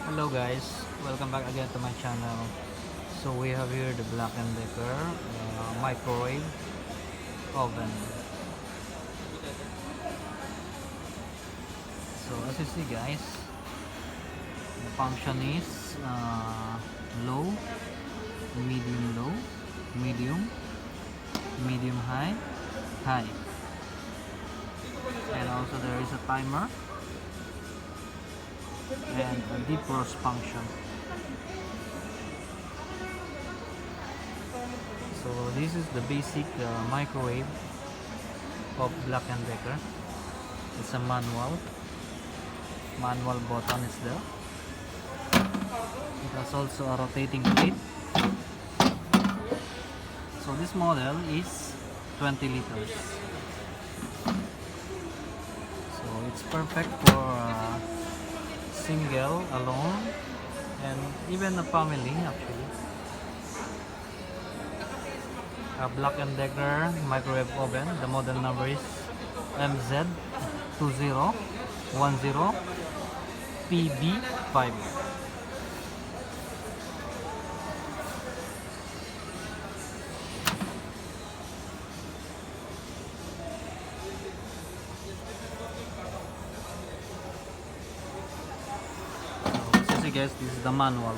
Hello guys, welcome back again to my channel. So we have here the Black & Decker microwave oven. So as you see guys, the function is low, medium low, medium high, high. And also there is a timer and a defrost function. So this is the basic microwave of Black & Decker. It's a manual button is there. It has also a rotating plate. So this model is 20 liters. So it's perfect for single, alone, and even a family actually. A Black & Decker microwave oven. The model number is MZ2010PB5. So guys, this is the manual.